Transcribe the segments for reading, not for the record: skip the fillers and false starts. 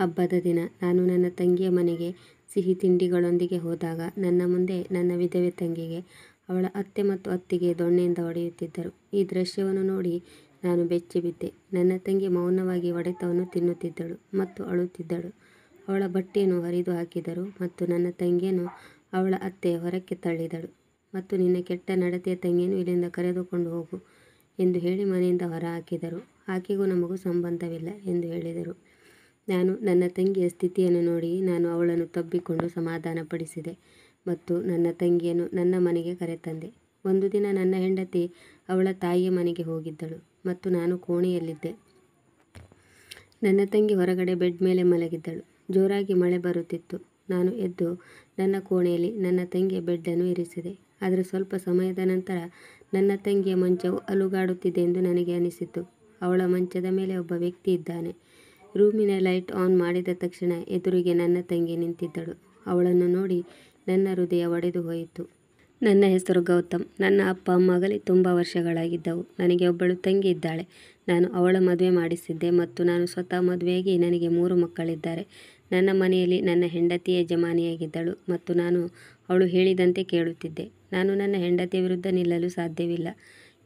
ಹಬ್ಬದ ದಿನ ನಾನು ನನ್ನ ತಂಗಿಯ ಮನೆಗೆ ಸಿಹಿ ತಿಂಡಿಗಳೊಂದಿಗೆ ಹೋದಾಗ ನನ್ನ ಮುಂದೆ ನನ್ನ ವಿಧವೆ ತಂಗಿಗೆ ಅವಳ ಅತ್ತೆ ಮತ್ತು ಅತ್ತಿಗೆ ದೊಣ್ಣೆಯಿಂದ ಹೊಡೆಯುತ್ತಿದ್ದರು. ಈ ದೃಶ್ಯವನ್ನು ನೋಡಿ ನಾನು ಬೆಚ್ಚಿಬಿದ್ದೆ. ನನ್ನ ತಂಗಿ ಮೌನವಾಗಿ ಹೊಡೆತವನ್ನು ತಿನ್ನುತ್ತಿದ್ದಳು ಮತ್ತು ಅಳುತ್ತಿದ್ದಳು. ಅವಳ ಬಟ್ಟೆಯನ್ನು ಹರಿದು ಹಾಕಿದರು ಮತ್ತು ನನ್ನ ತಂಗಿಯನ್ನು ಅವಳ ಅತ್ತೆ ಹೊರಕ್ಕೆ ತಳ್ಳಿದಳು ಮತ್ತು ನಿನ್ನ ಕೆಟ್ಟ ನಡತೆಯ ತಂಗಿಯನ್ನು ಇಲ್ಲಿಂದ ಕರೆದುಕೊಂಡು ಹೋಗು ಎಂದು ಹೇಳಿ ಮನೆಯಿಂದ ಹೊರ ಹಾಕಿದರು. ಆಕೆಗೂ ನಮಗೂ ಸಂಬಂಧವಿಲ್ಲ ಎಂದು ಹೇಳಿದರು. ನಾನು ನನ್ನ ತಂಗಿಯ ಸ್ಥಿತಿಯನ್ನು ನೋಡಿ ನಾನು ಅವಳನ್ನು ತಬ್ಬಿಕೊಂಡು ಸಮಾಧಾನಪಡಿಸಿದೆ ಮತ್ತು ನನ್ನ ತಂಗಿಯನ್ನು ನನ್ನ ಮನೆಗೆ ಕರೆತಂದೆ. ಒಂದು ದಿನ ನನ್ನ ಹೆಂಡತಿ ಅವಳ ತಾಯಿಯ ಮನೆಗೆ ಹೋಗಿದ್ದಳು ಮತ್ತು ನಾನು ಕೋಣೆಯಲ್ಲಿದ್ದೆ. ನನ್ನ ತಂಗಿ ಹೊರಗಡೆ ಬೆಡ್ ಮೇಲೆ ಮಲಗಿದ್ದಳು. ಜೋರಾಗಿ ಮಳೆ ಬರುತ್ತಿತ್ತು. ನಾನು ಎದ್ದು ನನ್ನ ಕೋಣೆಯಲ್ಲಿ ನನ್ನ ತಂಗಿಯ ಬೆಡ್ಡನ್ನು ಇರಿಸಿದೆ. ಆದರೆ ಸ್ವಲ್ಪ ಸಮಯದ ನಂತರ ನನ್ನ ತಂಗಿಯ ಮಂಚವು ಅಲುಗಾಡುತ್ತಿದೆ ಎಂದು ನನಗೆ ಅನಿಸಿತು. ಅವಳ ಮಂಚದ ಮೇಲೆ ಒಬ್ಬ ವ್ಯಕ್ತಿ ಇದ್ದಾನೆ. ರೂಮಿನ ಲೈಟ್ ಆನ್ ಮಾಡಿದ ತಕ್ಷಣ ಎದುರಿಗೆ ನನ್ನ ತಂಗಿ ನಿಂತಿದ್ದಳು. ಅವಳನ್ನು ನೋಡಿ ನನ್ನ ಹೃದಯ ಒಡೆದು ಹೋಯಿತು. ನನ್ನ ಹೆಸರು ಗೌತಮ್. ನನ್ನ ಅಪ್ಪ ಅಮ್ಮ ಅಗಲಿ ತುಂಬ ವರ್ಷಗಳಾಗಿದ್ದವು. ನನಗೆ ಒಬ್ಬಳು ತಂಗಿ ಇದ್ದಾಳೆ. ನಾನು ಅವಳ ಮದುವೆ ಮಾಡಿಸಿದ್ದೆ ಮತ್ತು ನಾನು ಸ್ವತಃ ಮದುವೆಯಾಗಿ ನನಗೆ 3 ಮಕ್ಕಳಿದ್ದಾರೆ. ನನ್ನ ಮನೆಯಲ್ಲಿ ನನ್ನ ಹೆಂಡತಿಯೇ ಯಜಮಾನಿಯಾಗಿದ್ದಳು ಮತ್ತು ನಾನು ಅವಳು ಹೇಳಿದಂತೆ ಕೇಳುತ್ತಿದ್ದೆ. ನಾನು ನನ್ನ ಹೆಂಡತಿಯ ವಿರುದ್ಧ ನಿಲ್ಲಲು ಸಾಧ್ಯವಿಲ್ಲ.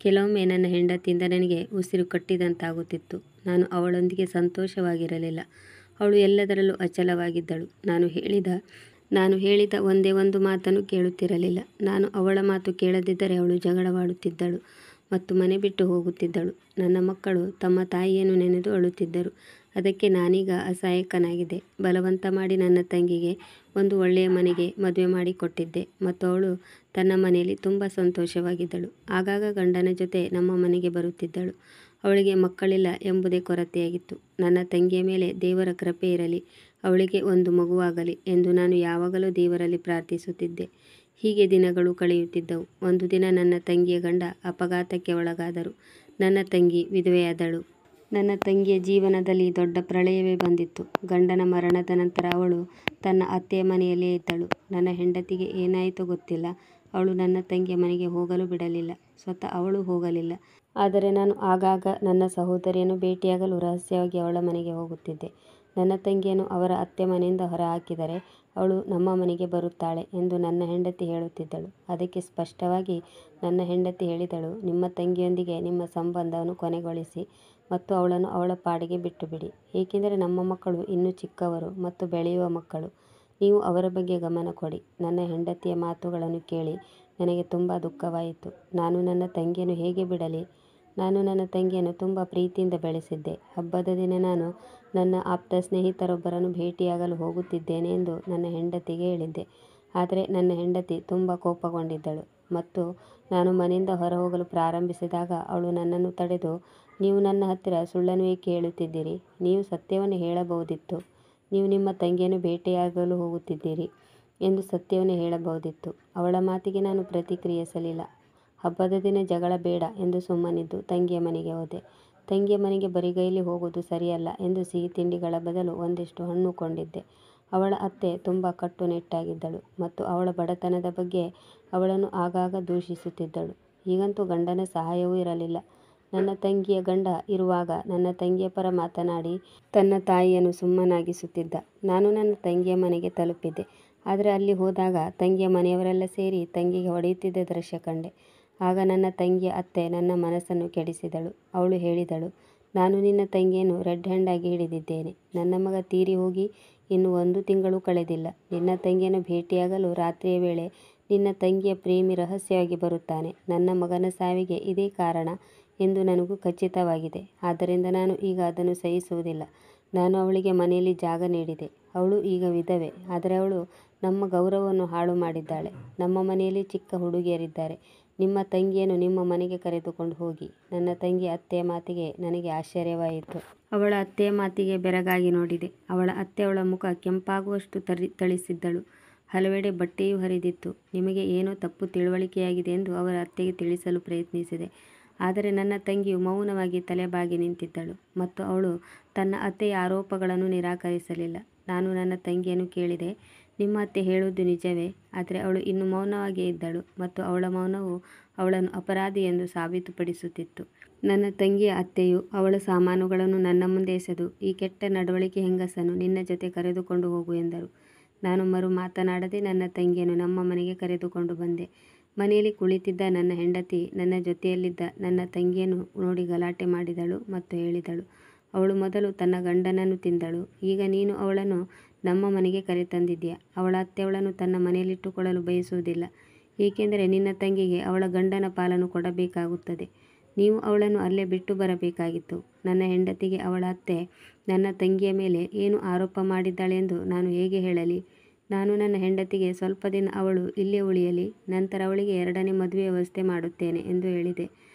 ಕೆಲವೊಮ್ಮೆ ನನ್ನ ಹೆಂಡತಿಯಿಂದ ನನಗೆ ಉಸಿರು ಕಟ್ಟಿದಂತಾಗುತ್ತಿತ್ತು. ನಾನು ಅವಳೊಂದಿಗೆ ಸಂತೋಷವಾಗಿರಲಿಲ್ಲ. ಅವಳು ಎಲ್ಲದರಲ್ಲೂ ಅಚಲವಾಗಿದ್ದಳು. ನಾನು ಹೇಳಿದ ಒಂದೇ ಒಂದು ಮಾತನ್ನು ಕೇಳುತ್ತಿರಲಿಲ್ಲ. ನಾನು ಅವಳ ಮಾತು ಕೇಳದಿದ್ದರೆ ಅವಳು ಜಗಳವಾಡುತ್ತಿದ್ದಳು ಮತ್ತು ಮನೆ ಬಿಟ್ಟು ಹೋಗುತ್ತಿದ್ದಳು. ನನ್ನ ಮಕ್ಕಳು ತಮ್ಮ ತಾಯಿಯನ್ನು ನೆನೆದು ಅಳುತ್ತಿದ್ದರು. ಅದಕ್ಕೆ ನಾನೀಗ ಅಸಹಾಯಕನಾಗಿದ್ದೆ. ಬಲವಂತ ಮಾಡಿ ನನ್ನ ತಂಗಿಗೆ ಒಂದು ಒಳ್ಳೆಯ ಮನೆಗೆ ಮದುವೆ ಮಾಡಿಕೊಟ್ಟಿದ್ದೆ ಮತ್ತು ಅವಳು ತನ್ನ ಮನೆಯಲ್ಲಿ ತುಂಬ ಸಂತೋಷವಾಗಿದ್ದಳು. ಆಗಾಗ ಗಂಡನ ಜೊತೆ ನಮ್ಮ ಮನೆಗೆ ಬರುತ್ತಿದ್ದಳು. ಅವಳಿಗೆ ಮಕ್ಕಳಿಲ್ಲ ಎಂಬುದೇ ಕೊರತೆಯಾಗಿತ್ತು. ನನ್ನ ತಂಗಿಯ ಮೇಲೆ ದೇವರ ಕೃಪೆ ಇರಲಿ, ಅವಳಿಗೆ ಒಂದು ಮಗುವಾಗಲಿ ಎಂದು ನಾನು ಯಾವಾಗಲೂ ದೇವರಲ್ಲಿ ಪ್ರಾರ್ಥಿಸುತ್ತಿದ್ದೆ. ಹೀಗೆ ದಿನಗಳು ಕಳೆಯುತ್ತಿದ್ದವು. ಒಂದು ದಿನ ನನ್ನ ತಂಗಿಯ ಗಂಡ ಅಪಘಾತಕ್ಕೆ ಒಳಗಾದರು. ನನ್ನ ತಂಗಿ ವಿಧವೆಯಾದಳು. ನನ್ನ ತಂಗಿಯ ಜೀವನದಲ್ಲಿ ದೊಡ್ಡ ಪ್ರಳಯವೇ ಬಂದಿತ್ತು. ಗಂಡನ ಮರಣದ ನಂತರ ಅವಳು ತನ್ನ ಅತ್ತೆಯ ಮನೆಯಲ್ಲಿಯೇ ಇದ್ದಳು. ನನ್ನ ಹೆಂಡತಿಗೆ ಏನಾಯಿತೋ ಗೊತ್ತಿಲ್ಲ. ಅವಳು ನನ್ನ ತಂಗಿಯ ಮನೆಗೆ ಹೋಗಲು ಬಿಡಲಿಲ್ಲ. ಸ್ವತಃ ಅವಳು ಹೋಗಲಿಲ್ಲ. ಆದರೆ ನಾನು ಆಗಾಗ ನನ್ನ ಸಹೋದರಿಯನ್ನು ಭೇಟಿಯಾಗಲು ರಹಸ್ಯವಾಗಿ ಅವಳ ಮನೆಗೆ ಹೋಗುತ್ತಿದ್ದೆ. ನನ್ನ ತಂಗಿಯನ್ನು ಅವರ ಅತ್ತೆ ಮನೆಯಿಂದ ಹೊರಹಾಕಿದರೆ ಅವಳು ನಮ್ಮ ಮನೆಗೆ ಬರುತ್ತಾಳೆ ಎಂದು ನನ್ನ ಹೆಂಡತಿ ಹೇಳುತ್ತಿದ್ದಳು. ಅದಕ್ಕೆ ಸ್ಪಷ್ಟವಾಗಿ ನನ್ನ ಹೆಂಡತಿ ಹೇಳಿದಳು, ನಿಮ್ಮ ತಂಗಿಯೊಂದಿಗೆ ನಿಮ್ಮ ಸಂಬಂಧವನ್ನು ಕೊನೆಗೊಳಿಸಿ ಮತ್ತು ಅವಳನ್ನು ಅವಳ ಪಾಡಿಗೆ ಬಿಟ್ಟುಬಿಡಿ. ಏಕೆಂದರೆ ನಮ್ಮ ಮಕ್ಕಳು ಇನ್ನೂ ಚಿಕ್ಕವರು ಮತ್ತು ಬೆಳೆಯುವ ಮಕ್ಕಳು. ನೀವು ಅವರ ಬಗ್ಗೆ ಗಮನ ಕೊಡಿ. ನನ್ನ ಹೆಂಡತಿಯ ಮಾತುಗಳನ್ನು ಕೇಳಿ ನನಗೆ ತುಂಬ ದುಃಖವಾಯಿತು. ನಾನು ನನ್ನ ತಂಗಿಯನ್ನು ಹೇಗೆ ಬಿಡಲಿ? ನಾನು ನನ್ನ ತಂಗಿಯನ್ನು ತುಂಬ ಪ್ರೀತಿಯಿಂದ ಬೆಳೆಸಿದ್ದೆ. ಹಬ್ಬದ ದಿನ ನಾನು ನನ್ನ ಆಪ್ತ ಸ್ನೇಹಿತರೊಬ್ಬರನ್ನು ಭೇಟಿಯಾಗಲು ಹೋಗುತ್ತಿದ್ದೇನೆ ಎಂದು ನನ್ನ ಹೆಂಡತಿಗೆ ಹೇಳಿದ್ದೆ. ಆದರೆ ನನ್ನ ಹೆಂಡತಿ ತುಂಬ ಕೋಪಗೊಂಡಿದ್ದಳು ಮತ್ತು ನಾನು ಮನೆಯಿಂದ ಹೊರಹೋಗಲು ಪ್ರಾರಂಭಿಸಿದಾಗ ಅವಳು ನನ್ನನ್ನು ತಡೆದು, ನೀವು ನನ್ನ ಹತ್ತಿರ ಸುಳ್ಳನ್ನು ಏಕೆ ಹೇಳುತ್ತಿದ್ದೀರಿ? ನೀವು ಸತ್ಯವನ್ನು ಹೇಳಬಹುದಿತ್ತು. ನೀವು ನಿಮ್ಮ ತಂಗಿಯನ್ನು ಭೇಟಿಯಾಗಲು ಹೋಗುತ್ತಿದ್ದೀರಿ ಎಂದು ಸತ್ಯವನ್ನು ಹೇಳಬಹುದಿತ್ತು. ಅವಳ ಮಾತಿಗೆ ನಾನು ಪ್ರತಿಕ್ರಿಯಿಸಲಿಲ್ಲ. ಹಬ್ಬದ ದಿನ ಜಗಳ ಬೇಡ ಎಂದು ಸುಮ್ಮನಿದ್ದು ತಂಗಿಯ ಮನೆಗೆ ಹೋದೆ. ತಂಗಿಯ ಮನೆಗೆ ಬರಿಗೈಲಿ ಹೋಗುವುದು ಸರಿಯಲ್ಲ ಎಂದು ಸಿಹಿ ತಿಂಡಿಗಳ ಬದಲು ಒಂದಿಷ್ಟು ಹಣ್ಣು ಕೊಂಡಿದ್ದೆ. ಅವಳ ಅತ್ತೆ ತುಂಬ ಕಟ್ಟುನಿಟ್ಟಾಗಿದ್ದಳು ಮತ್ತು ಅವಳ ಬಡತನದ ಬಗ್ಗೆ ಅವಳನ್ನು ಆಗಾಗ ದೂಷಿಸುತ್ತಿದ್ದಳು. ಈಗಂತೂ ಗಂಡನ ಸಹಾಯವೂ ಇರಲಿಲ್ಲ. ನನ್ನ ತಂಗಿಯ ಗಂಡ ಇರುವಾಗ ನನ್ನ ತಂಗಿಯ ಪರ ಮಾತನಾಡಿ ತನ್ನ ತಾಯಿಯನ್ನು ಸುಮ್ಮನಾಗಿಸುತ್ತಿದ್ದ. ನಾನು ನನ್ನ ತಂಗಿಯ ಮನೆಗೆ ತಲುಪಿದ್ದೆ. ಆದರೆ ಅಲ್ಲಿ ಹೋದಾಗ ತಂಗಿಯ ಮನೆಯವರೆಲ್ಲ ಸೇರಿ ತಂಗಿಗೆ ಹೊಡೆಯುತ್ತಿದ್ದ ದೃಶ್ಯ ಕಂಡೆ. ಆಗ ನನ್ನ ತಂಗಿಯ ಅತ್ತೆ ನನ್ನ ಮನಸ್ಸನ್ನು ಕೆಡಿಸಿದಳು. ಅವಳು ಹೇಳಿದಳು, ನಾನು ನಿನ್ನ ತಂಗಿಯನ್ನು ರೆಡ್ ಹ್ಯಾಂಡ್ ಆಗಿ ಹಿಡಿದಿದ್ದೇನೆ. ನನ್ನ ಮಗ ತೀರಿ ಹೋಗಿ ಇನ್ನು 1 ತಿಂಗಳೂ ಕಳೆದಿಲ್ಲ. ನಿನ್ನ ತಂಗಿಯನ್ನು ಭೇಟಿಯಾಗಲು ರಾತ್ರಿಯ ವೇಳೆ ನಿನ್ನ ತಂಗಿಯ ಪ್ರೇಮಿ ರಹಸ್ಯವಾಗಿ ಬರುತ್ತಾನೆ. ನನ್ನ ಮಗನ ಸಾವಿಗೆ ಇದೇ ಕಾರಣ ಎಂದು ನನಗೂ ಖಚಿತವಾಗಿದೆ. ಆದ್ದರಿಂದ ನಾನು ಈಗ ಅದನ್ನು ಸಹಿಸುವುದಿಲ್ಲ. ನಾನು ಅವಳಿಗೆ ಮನೆಯಲ್ಲಿ ಜಾಗ ನೀಡಿದೆ. ಅವಳು ಈಗ ವಿಧವೆ. ಆದರೆ ಅವಳು ನಮ್ಮ ಗೌರವವನ್ನು ಹಾಳು ಮಾಡಿದ್ದಾಳೆ. ನಮ್ಮ ಮನೆಯಲ್ಲಿ ಚಿಕ್ಕ ಹುಡುಗಿಯರಿದ್ದಾರೆ. ನಿಮ್ಮ ತಂಗಿಯನ್ನು ನಿಮ್ಮ ಮನೆಗೆ ಕರೆದುಕೊಂಡು ಹೋಗಿ. ನನ್ನ ತಂಗಿಯ ಅತ್ತೆಯ ಮಾತಿಗೆ ನನಗೆ ಆಶ್ಚರ್ಯವಾಯಿತು. ಅವಳ ಅತ್ತೆಯ ಮಾತಿಗೆ ಬೆರಗಾಗಿ ನೋಡಿದೆ. ಅವಳ ಅತ್ತೆ ಅವಳ ಮುಖ ಕೆಂಪಾಗುವಷ್ಟು ಥಳಿಸಿದ್ದಳು. ಹಲವೆಡೆ ಬಟ್ಟೆಯೂ ಹರಿದಿತ್ತು. ನಿಮಗೆ ಏನೋ ತಪ್ಪು ತಿಳುವಳಿಕೆಯಾಗಿದೆ ಎಂದು ಅವರ ಅತ್ತೆಗೆ ತಿಳಿಸಲು ಪ್ರಯತ್ನಿಸಿದೆ. ಆದರೆ ನನ್ನ ತಂಗಿಯು ಮೌನವಾಗಿ ತಲೆಬಾಗಿ ನಿಂತಿದ್ದಳು ಮತ್ತು ಅವಳು ತನ್ನ ಅತ್ತೆಯ ಆರೋಪಗಳನ್ನು ನಿರಾಕರಿಸಲಿಲ್ಲ. ನಾನು ನನ್ನ ತಂಗಿಯನ್ನು ಕೇಳಿದೆ, ನಿಮ್ಮ ಅತ್ತೆ ಹೇಳುವುದು ನಿಜವೇ? ಆದರೆ ಅವಳು ಇನ್ನೂ ಮೌನವಾಗಿಯೇ ಇದ್ದಳು ಮತ್ತು ಅವಳ ಮೌನವು ಅವಳನ್ನು ಅಪರಾಧಿ ಎಂದು ಸಾಬೀತುಪಡಿಸುತ್ತಿತ್ತು. ನನ್ನ ತಂಗಿಯ ಅತ್ತೆಯು ಅವಳ ಸಾಮಾನುಗಳನ್ನು ನನ್ನ ಮುಂದೆ ಎಸೆದು, ಈ ಕೆಟ್ಟ ನಡವಳಿಕೆ ಹೆಂಗಸನ್ನು ನಿನ್ನ ಜೊತೆ ಕರೆದುಕೊಂಡು ಹೋಗು ಎಂದರು. ನಾನು ಮರು ಮಾತನಾಡದೆ ನನ್ನ ತಂಗಿಯನ್ನು ನಮ್ಮ ಮನೆಗೆ ಕರೆದುಕೊಂಡು ಬಂದೆ. ಮನೆಯಲ್ಲಿ ಕುಳಿತಿದ್ದ ನನ್ನ ಹೆಂಡತಿ ನನ್ನ ಜೊತೆಯಲ್ಲಿದ್ದ ನನ್ನ ತಂಗಿಯನ್ನು ನೋಡಿ ಗಲಾಟೆ ಮಾಡಿದಳು ಮತ್ತು ಹೇಳಿದಳು, ಅವಳು ಮೊದಲು ತನ್ನ ಗಂಡನನ್ನು ತಿಂದಳು, ಈಗ ನೀನು ಅವಳನ್ನು ನಮ್ಮ ಮನೆಗೆ ಕರೆತಂದಿದ್ದೀಯ. ಅವಳ ಅತ್ತೆ ಅವಳನ್ನು ತನ್ನ ಮನೆಯಲ್ಲಿಟ್ಟುಕೊಳ್ಳಲು ಬಯಸುವುದಿಲ್ಲ, ಏಕೆಂದರೆ ನಿನ್ನ ತಂಗಿಗೆ ಅವಳ ಗಂಡನ ಪಾಲನ್ನು ಕೊಡಬೇಕಾಗುತ್ತದೆ. ನೀವು ಅವಳನ್ನು ಅಲ್ಲೇ ಬಿಟ್ಟು ಬರಬೇಕಾಗಿತ್ತು. ನನ್ನ ಹೆಂಡತಿಗೆ ಅವಳ ಅತ್ತೆ ನನ್ನ ತಂಗಿಯ ಮೇಲೆ ಏನು ಆರೋಪ ಮಾಡಿದ್ದಾಳೆಂದು ನಾನು ಹೇಗೆ ಹೇಳಲಿ? ನಾನು ನನ್ನ ಹೆಂಡತಿಗೆ ಸ್ವಲ್ಪ ದಿನ ಅವಳು ಇಲ್ಲೇ ಉಳಿಯಲಿ, ನಂತರ ಅವಳಿಗೆ 2ನೇ ಮದುವೆ ವ್ಯವಸ್ಥೆ ಮಾಡುತ್ತೇನೆ ಎಂದು ಹೇಳಿದೆ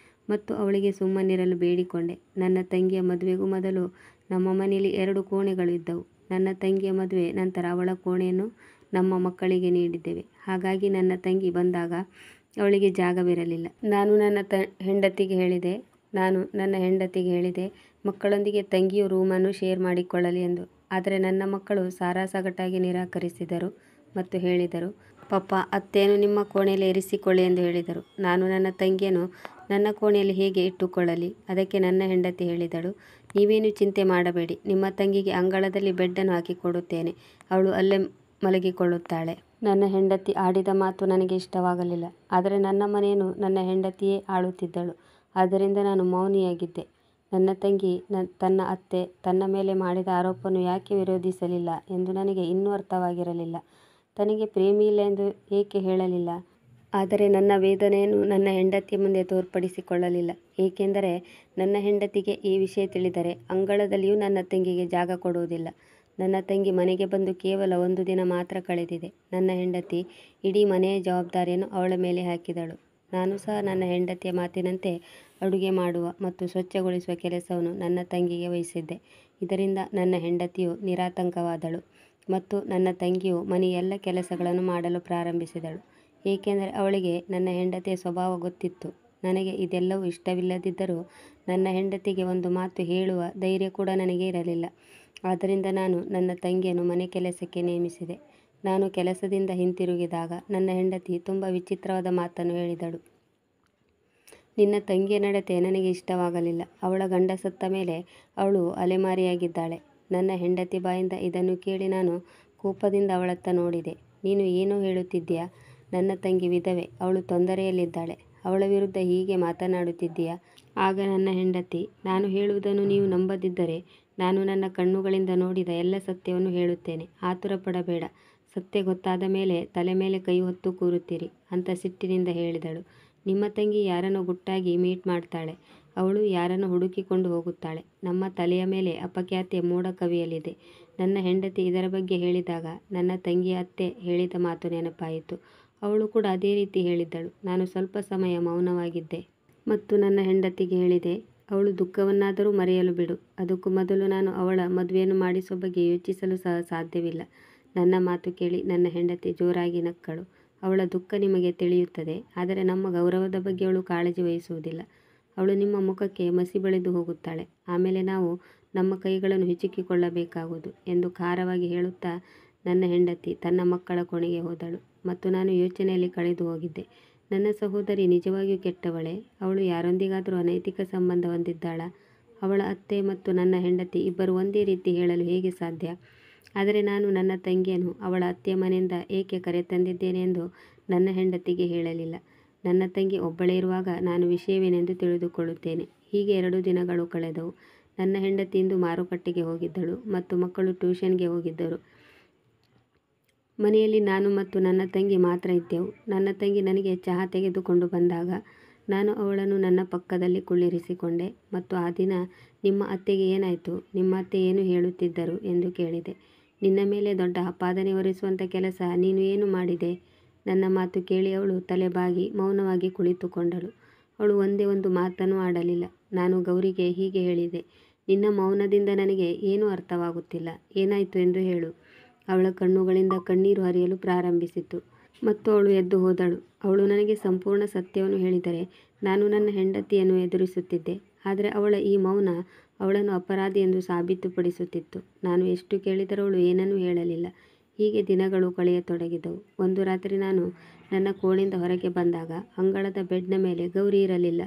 ಮತ್ತು ಅವಳಿಗೆ ಸುಮ್ಮನಿರಲು ಬೇಡಿಕೊಂಡೆ. ನನ್ನ ತಂಗಿಯ ಮದುವೆಗೂ ಮೊದಲು ನಮ್ಮ ಮನೆಯಲ್ಲಿ 2 ಕೋಣೆಗಳು ಇದ್ದವು. ನನ್ನ ತಂಗಿಯ ಮದುವೆ ನಂತರ ಅವಳ ಕೋಣೆಯನ್ನು ನಮ್ಮ ಮಕ್ಕಳಿಗೆ ನೀಡಿದ್ದೇವೆ. ಹಾಗಾಗಿ ನನ್ನ ತಂಗಿ ಬಂದಾಗ ಅವಳಿಗೆ ಜಾಗವಿರಲಿಲ್ಲ. ನಾನು ನನ್ನ ಹೆಂಡತಿಗೆ ಹೇಳಿದೆ ಮಕ್ಕಳೊಂದಿಗೆ ತಂಗಿಯು ರೂಮನ್ನು ಶೇರ್ ಮಾಡಿಕೊಳ್ಳಲಿ ಎಂದು. ಆದರೆ ನನ್ನ ಮಕ್ಕಳು ಸಾರಾಸಗಟಾಗಿ ನಿರಾಕರಿಸಿದರು ಮತ್ತು ಹೇಳಿದರು, ಪಾಪ ಅತ್ತೆಯನ್ನು ನಿಮ್ಮ ಕೋಣೆಯಲ್ಲಿ ಇರಿಸಿಕೊಳ್ಳಿ ಎಂದು ಹೇಳಿದರು. ನಾನು ನನ್ನ ತಂಗಿಯನ್ನು ನನ್ನ ಕೋಣೆಯಲ್ಲಿ ಹೇಗೆ ಇಟ್ಟುಕೊಳ್ಳಲಿ? ಅದಕ್ಕೆ ನನ್ನ ಹೆಂಡತಿ ಹೇಳಿದಳು, ನೀವೇನು ಚಿಂತೆ ಮಾಡಬೇಡಿ, ನಿಮ್ಮ ತಂಗಿಗೆ ಅಂಗಳದಲ್ಲಿ ಬೆಡ್ಡನ್ನು ಹಾಕಿಕೊಡುತ್ತೇನೆ, ಅವಳು ಅಲ್ಲೇ ಮಲಗಿಕೊಳ್ಳುತ್ತಾಳೆ. ನನ್ನ ಹೆಂಡತಿ ಆಡಿದ ಮಾತು ನನಗೆ ಇಷ್ಟವಾಗಲಿಲ್ಲ. ಆದರೆ ನನ್ನ ಮನೆಯನ್ನು ನನ್ನ ಹೆಂಡತಿಯೇ ಆಳುತ್ತಿದ್ದಳು, ಆದ್ದರಿಂದ ನಾನು ಮೌನಿಯಾಗಿದ್ದೆ. ನನ್ನ ತಂಗಿ ತನ್ನ ಅತ್ತೆ ತನ್ನ ಮೇಲೆ ಮಾಡಿದ ಆರೋಪವನ್ನು ಯಾಕೆ ವಿರೋಧಿಸಲಿಲ್ಲ ಎಂದು ನನಗೆ ಇನ್ನೂ ಅರ್ಥವಾಗಿರಲಿಲ್ಲ. ತನಗೆ ಪ್ರೇಮಿಯಿಲ್ಲ ಎಂದು ಏಕೆ ಹೇಳಲಿಲ್ಲ? ಆದರೆ ನನ್ನ ವೇದನೆಯನ್ನು ನನ್ನ ಹೆಂಡತಿಯ ಮುಂದೆ ತೋರ್ಪಡಿಸಿಕೊಳ್ಳಲಿಲ್ಲ, ಏಕೆಂದರೆ ನನ್ನ ಹೆಂಡತಿಗೆ ಈ ವಿಷಯ ತಿಳಿದರೆ ಅಂಗಳದಲ್ಲಿಯೂ ನನ್ನ ತಂಗಿಗೆ ಜಾಗ ಕೊಡುವುದಿಲ್ಲ. ನನ್ನ ತಂಗಿ ಮನೆಗೆ ಬಂದು ಕೇವಲ 1 ದಿನ ಮಾತ್ರ ಕಳೆದಿದೆ. ನನ್ನ ಹೆಂಡತಿ ಇಡೀ ಮನೆಯ ಜವಾಬ್ದಾರಿಯನ್ನು ಅವಳ ಮೇಲೆ ಹಾಕಿದಳು. ನಾನು ಸಹ ನನ್ನ ಹೆಂಡತಿಯ ಮಾತಿನಂತೆ ಅಡುಗೆ ಮಾಡುವ ಮತ್ತು ಸ್ವಚ್ಛಗೊಳಿಸುವ ಕೆಲಸವನ್ನು ನನ್ನ ತಂಗಿಗೆ ವಹಿಸಿದ್ದೆ. ಇದರಿಂದ ನನ್ನ ಹೆಂಡತಿಯು ನಿರಾತಂಕವಾದಳು ಮತ್ತು ನನ್ನ ತಂಗಿಯು ಮನೆಯ ಎಲ್ಲ ಕೆಲಸಗಳನ್ನು ಮಾಡಲು ಪ್ರಾರಂಭಿಸಿದಳು, ಏಕೆಂದರೆ ಅವಳಿಗೆ ನನ್ನ ಹೆಂಡತಿಯ ಸ್ವಭಾವ ಗೊತ್ತಿತ್ತು. ನನಗೆ ಇದೆಲ್ಲವೂ ಇಷ್ಟವಿಲ್ಲದಿದ್ದರೂ ನನ್ನ ಹೆಂಡತಿಗೆ ಒಂದು ಮಾತು ಹೇಳುವ ಧೈರ್ಯ ಕೂಡ ನನಗೆ ಇರಲಿಲ್ಲ. ಆದ್ದರಿಂದ ನಾನು ನನ್ನ ತಂಗಿಯನ್ನು ಮನೆ ಕೆಲಸಕ್ಕೆ ನೇಮಿಸಿದೆ. ನಾನು ಕೆಲಸದಿಂದ ಹಿಂತಿರುಗಿದಾಗ ನನ್ನ ಹೆಂಡತಿ ತುಂಬ ವಿಚಿತ್ರವಾದ ಮಾತನ್ನು ಹೇಳಿದಳು. ನಿನ್ನ ತಂಗಿಯ ನಡತೆ ನನಗೆ ಇಷ್ಟವಾಗಲಿಲ್ಲ. ಅವಳ ಗಂಡ ಸತ್ತ ಮೇಲೆ ಅವಳು ಅಲೆಮಾರಿಯಾಗಿದ್ದಾಳೆ. ನನ್ನ ಹೆಂಡತಿ ಬಾಯಿಂದ ಇದನ್ನು ಕೇಳಿ ನಾನು ಕೋಪದಿಂದ ಅವಳತ್ತ ನೋಡಿದೆ. ನೀನು ಏನು ಹೇಳುತ್ತಿದ್ದೀಯಾ? ನನ್ನ ತಂಗಿ ವಿಧವೆ, ಅವಳು ತೊಂದರೆಯಲ್ಲಿದ್ದಾಳೆ, ಅವಳ ವಿರುದ್ಧ ಹೀಗೆ ಮಾತನಾಡುತ್ತಿದ್ದೀಯಾ? ಆಗ ನನ್ನ ಹೆಂಡತಿ, ನಾನು ಹೇಳುವುದನ್ನು ನೀವು ನಂಬದಿದ್ದರೆ ನಾನು ನನ್ನ ಕಣ್ಣುಗಳಿಂದ ನೋಡಿದ ಎಲ್ಲ ಸತ್ಯವನ್ನು ಹೇಳುತ್ತೇನೆ. ಆತುರ ಪಡಬೇಡ, ಸತ್ಯ ಗೊತ್ತಾದ ಮೇಲೆ ತಲೆ ಮೇಲೆ ಕೈ ಹೊತ್ತು ಕೂರುತ್ತೀರಿ ಅಂತ ಸಿಟ್ಟಿನಿಂದ ಹೇಳಿದಳು. ನಿಮ್ಮ ತಂಗಿ ಯಾರನ್ನು ಗುಟ್ಟಾಗಿ ಮೀಟ್ ಮಾಡ್ತಾಳೆ, ಅವಳು ಯಾರನ್ನು ಹುಡುಕಿಕೊಂಡು ಹೋಗುತ್ತಾಳೆ. ನಮ್ಮ ತಲೆಯ ಮೇಲೆ ಅಪಖ್ಯಾತಿಯ ಮೋಡ ಕವಿಯಲಿದೆ. ನನ್ನ ಹೆಂಡತಿ ಇದರ ಬಗ್ಗೆ ಹೇಳಿದಾಗ ನನ್ನ ತಂಗಿಯ ಅತ್ತೆ ಹೇಳಿದ ಮಾತು ನೆನಪಾಯಿತು. ಅವಳು ಕೂಡ ಅದೇ ರೀತಿ ಹೇಳಿದ್ದಳು. ನಾನು ಸ್ವಲ್ಪ ಸಮಯ ಮೌನವಾಗಿದ್ದೆ ಮತ್ತು ನನ್ನ ಹೆಂಡತಿಗೆ ಹೇಳಿದೆ, ಅವಳು ದುಃಖವನ್ನಾದರೂ ಮರೆಯಲು ಬಿಡು. ಅದಕ್ಕೂ ಮೊದಲು ನಾನು ಅವಳ ಮದುವೆಯನ್ನು ಮಾಡಿಸುವ ಬಗ್ಗೆ ಯೋಚಿಸಲು ಸಹ ಸಾಧ್ಯವಿಲ್ಲ. ನನ್ನ ಮಾತು ಕೇಳಿ ನನ್ನ ಹೆಂಡತಿ ಜೋರಾಗಿ ನಕ್ಕಳು. ಅವಳ ದುಃಖ ನಿಮಗೆ ತಿಳಿಯುತ್ತದೆ, ಆದರೆ ನಮ್ಮ ಗೌರವದ ಬಗ್ಗೆ ಅವಳು ಕಾಳಜಿ ವಹಿಸುವುದಿಲ್ಲ. ಅವಳು ನಿಮ್ಮ ಮುಖಕ್ಕೆ ಮಸಿ ಬಳಿದು ಹೋಗುತ್ತಾಳೆ, ಆಮೇಲೆ ನಾವು ನಮ್ಮ ಕೈಗಳನ್ನು ಹಿಚುಕಿಕೊಳ್ಳಬೇಕಾಗುವುದು ಎಂದು ಖಾರವಾಗಿ ಹೇಳುತ್ತಾ ನನ್ನ ಹೆಂಡತಿ ತನ್ನ ಮಕ್ಕಳ ಕೋಣೆಗೆ ಹೋದಳು ಮತ್ತು ನಾನು ಯೋಚನೆಯಲ್ಲಿ ಕಳೆದು ಹೋಗಿದ್ದೆ. ನನ್ನ ಸಹೋದರಿ ನಿಜವಾಗಿಯೂ ಕೆಟ್ಟವಳೇ? ಅವಳು ಯಾರೊಂದಿಗಾದರೂ ಅನೈತಿಕ ಸಂಬಂಧ ಹೊಂದಿದ್ದಾಳಾ? ಅವಳ ಅತ್ತೆ ಮತ್ತು ನನ್ನ ಹೆಂಡತಿ ಇಬ್ಬರು ಒಂದೇ ರೀತಿ ಹೇಳಲು ಹೇಗೆ ಸಾಧ್ಯ? ಆದರೆ ನಾನು ನನ್ನ ತಂಗಿಯನ್ನು ಅವಳ ಅತ್ತೆಯ ಮನೆಯಿಂದ ಏಕೆ ಕರೆತಂದಿದ್ದೇನೆ ಎಂದು ನನ್ನ ಹೆಂಡತಿಗೆ ಹೇಳಲಿಲ್ಲ. ನನ್ನ ತಂಗಿ ಒಬ್ಬಳೇ ಇರುವಾಗ ನಾನು ವಿಷಯವೇನೆಂದು ತಿಳಿದುಕೊಳ್ಳುತ್ತೇನೆ. ಹೀಗೆ 2 ದಿನಗಳು ಕಳೆದವು. ನನ್ನ ಹೆಂಡತಿ ಇಂದು ಮಾರುಕಟ್ಟೆಗೆ ಹೋಗಿದ್ದಳು ಮತ್ತು ಮಕ್ಕಳು ಟ್ಯೂಷನ್ಗೆ ಹೋಗಿದ್ದರು. ಮನೆಯಲ್ಲಿ ನಾನು ಮತ್ತು ನನ್ನ ತಂಗಿ ಮಾತ್ರ ಇದ್ದೆವು. ನನ್ನ ತಂಗಿ ನನಗೆ ಚಹಾ ತೆಗೆದುಕೊಂಡು ಬಂದಾಗ ನಾನು ಅವಳನ್ನು ನನ್ನ ಪಕ್ಕದಲ್ಲಿ ಕುಳ್ಳಿರಿಸಿಕೊಂಡೆ ಮತ್ತು ಆ ದಿನ ನಿಮ್ಮ ಅತ್ತೆಗೆ ಏನಾಯಿತು? ನಿಮ್ಮ ಅತ್ತೆ ಏನು ಹೇಳುತ್ತಿದ್ದರು ಎಂದು ಕೇಳಿದೆ. ನಿನ್ನ ಮೇಲೆ ದೊಡ್ಡ ಆಪಾದನೆ ಹೊರಿಸುವಂಥ ಕೆಲಸ ನೀನು ಏನು ಮಾಡಿದೆ? ನನ್ನ ಮಾತು ಕೇಳಿ ಅವಳು ತಲೆಬಾಗಿ ಮೌನವಾಗಿ ಕುಳಿತುಕೊಂಡಳು. ಅವಳು ಒಂದೇ ಒಂದು ಮಾತನ್ನು ಆಡಲಿಲ್ಲ. ನಾನು ಗೌರಿಗೆ ಹೀಗೆ ಹೇಳಿದೆ, ನಿನ್ನ ಮೌನದಿಂದ ನನಗೆ ಏನೂ ಅರ್ಥವಾಗುತ್ತಿಲ್ಲ, ಏನಾಯಿತು ಎಂದು ಹೇಳು. ಅವಳ ಕಣ್ಣುಗಳಿಂದ ಕಣ್ಣೀರು ಹರಿಯಲು ಪ್ರಾರಂಭಿಸಿತು ಮತ್ತು ಅವಳು ಎದ್ದು ಹೋದಳು. ಅವಳು ನನಗೆ ಸಂಪೂರ್ಣ ಸತ್ಯವನ್ನು ಹೇಳಿದರೆ ನಾನು ನನ್ನ ಹೆಂಡತಿಯನ್ನು ಎದುರಿಸುತ್ತಿದ್ದೆ, ಆದರೆ ಅವಳ ಈ ಮೌನ ಅವಳನ್ನು ಅಪರಾಧಿ ಎಂದು ಸಾಬೀತುಪಡಿಸುತ್ತಿತ್ತು. ನಾನು ಎಷ್ಟು ಕೇಳಿದರೂ ಅವಳು ಏನನ್ನೂ ಹೇಳಲಿಲ್ಲ. ಹೀಗೆ ದಿನಗಳು ಕಳೆಯತೊಡಗಿದವು. ಒಂದು ರಾತ್ರಿ ನಾನು ನನ್ನ ಕೋಣೆಯಿಂದ ಹೊರಗೆ ಬಂದಾಗ ಅಂಗಳದ ಬೆಡ್ನ ಮೇಲೆ ಗೌರಿ ಇರಲಿಲ್ಲ.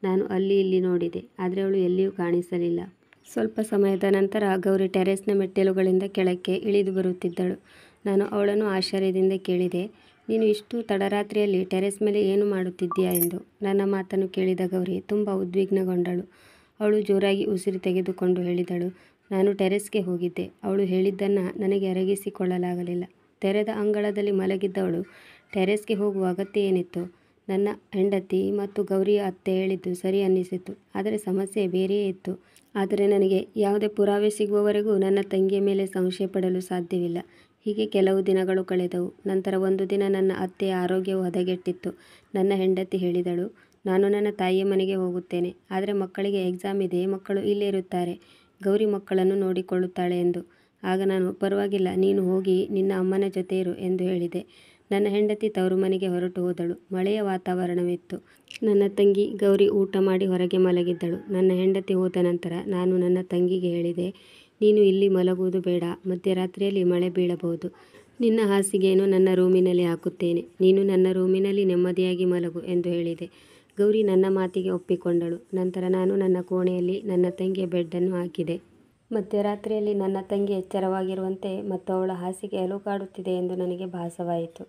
ನಾನು ಅಲ್ಲಿ ಇಲ್ಲಿ ನೋಡಿದೆ, ಆದರೆ ಅವಳು ಎಲ್ಲಿಯೂ ಕಾಣಿಸಲಿಲ್ಲ. ಸ್ವಲ್ಪ ಸಮಯದ ನಂತರ ಗೌರಿ ಟೆರೆಸ್ನ ಮೆಟ್ಟಿಲುಗಳಿಂದ ಕೆಳಕ್ಕೆ ಇಳಿದು ಬರುತ್ತಿದ್ದಳು. ನಾನು ಅವಳನ್ನು ಆಶ್ಚರ್ಯದಿಂದ ಕೇಳಿದೆ, ನೀನು ಇಷ್ಟು ತಡರಾತ್ರಿಯಲ್ಲಿ ಟೆರೆಸ್ ಮೇಲೆ ಏನು ಮಾಡುತ್ತಿದ್ದೀಯಾ ಎಂದು. ನನ್ನ ಮಾತನ್ನು ಕೇಳಿದ ಗೌರಿ ತುಂಬ ಉದ್ವಿಗ್ನಗೊಂಡಳು. ಅವಳು ಜೋರಾಗಿ ಉಸಿರು ತೆಗೆದುಕೊಂಡು ಹೇಳಿದಳು, ನಾನು ಟೆರೆಸ್ಗೆ ಹೋಗಿದ್ದೆ. ಅವಳು ಹೇಳಿದ್ದನ್ನು ನನಗೆ ಅರಗಿಸಿಕೊಳ್ಳಲಾಗಲಿಲ್ಲ. ತೆರೆದ ಅಂಗಳದಲ್ಲಿ ಮಲಗಿದ್ದವಳು ಟೆರೆಸ್ಗೆ ಹೋಗುವ ಅಗತ್ಯ ಏನಿತ್ತು? ನನ್ನ ಹೆಂಡತಿ ಮತ್ತು ಗೌರಿಯ ಅತ್ತೆ ಹೇಳಿದ್ದು ಸರಿ ಅನ್ನಿಸಿತು, ಆದರೆ ಸಮಸ್ಯೆ ಬೇರೆಯೇ ಇತ್ತು. ಆದರೆ ನನಗೆ ಯಾವುದೇ ಪುರಾವೆ ಸಿಗುವವರೆಗೂ ನನ್ನ ತಂಗಿಯ ಮೇಲೆ ಸಂಶಯ ಪಡಲು ಸಾಧ್ಯವಿಲ್ಲ. ಹೀಗೆ ಕೆಲವು ದಿನಗಳು ಕಳೆದವು. ನಂತರ ಒಂದು ದಿನ ನನ್ನ ಅತ್ತೆಯ ಆರೋಗ್ಯವು ಹದಗೆಟ್ಟಿತ್ತು. ನನ್ನ ಹೆಂಡತಿ ಹೇಳಿದಳು, ನಾನು ನನ್ನ ತಾಯಿಯ ಮನೆಗೆ ಹೋಗುತ್ತೇನೆ, ಆದರೆ ಮಕ್ಕಳಿಗೆ ಎಕ್ಸಾಮ್ ಇದೆ, ಮಕ್ಕಳು ಇಲ್ಲೇ ಇರುತ್ತಾರೆ, ಗೌರಿ ಮಕ್ಕಳನ್ನು ನೋಡಿಕೊಳ್ಳುತ್ತಾಳೆ ಎಂದು. ಆಗ ನಾನು, ಪರವಾಗಿಲ್ಲ, ನೀನು ಹೋಗಿ ನಿನ್ನ ಅಮ್ಮನ ಜೊತೆ ಇರು ಎಂದು ಹೇಳಿದೆ. ನನ್ನ ಹೆಂಡತಿ ತವರು ಮನೆಗೆ ಹೊರಟು ಹೋದಳು. ಮಳೆಯ ವಾತಾವರಣವಿತ್ತು. ನನ್ನ ತಂಗಿ ಗೌರಿ ಊಟ ಮಾಡಿ ಹೊರಗೆ ಮಲಗಿದ್ದಳು. ನನ್ನ ಹೆಂಡತಿ ಹೋದ ನಂತರ ನಾನು ನನ್ನ ತಂಗಿಗೆ ಹೇಳಿದೆ, ನೀನು ಇಲ್ಲಿ ಮಲಗುವುದು ಬೇಡ, ಮಧ್ಯರಾತ್ರಿಯಲ್ಲಿ ಮಳೆ ಬೀಳಬಹುದು. ನಿನ್ನ ಹಾಸಿಗೆಯನ್ನು ನನ್ನ ರೂಮಿನಲ್ಲಿ ಹಾಕುತ್ತೇನೆ, ನೀನು ನನ್ನ ರೂಮಿನಲ್ಲಿ ನೆಮ್ಮದಿಯಾಗಿ ಮಲಗು ಎಂದು ಹೇಳಿದೆ. ಗೌರಿ ನನ್ನ ಮಾತಿಗೆ ಒಪ್ಪಿಕೊಂಡಳು. ನಂತರ ನಾನು ನನ್ನ ಕೋಣೆಯಲ್ಲಿ ನನ್ನ ತಂಗಿಯ ಬೆಡ್ಡನ್ನು ಹಾಕಿದೆ. ಮಧ್ಯರಾತ್ರಿಯಲ್ಲಿ ನನ್ನ ತಂಗಿ ಎಚ್ಚರವಾಗಿರುವಂತೆ ಮತ್ತು ಅವಳ ಹಾಸಿಗೆ ಅಲುಗಾಡುತ್ತಿದೆ ಎಂದು ನನಗೆ ಭಾಸವಾಯಿತು.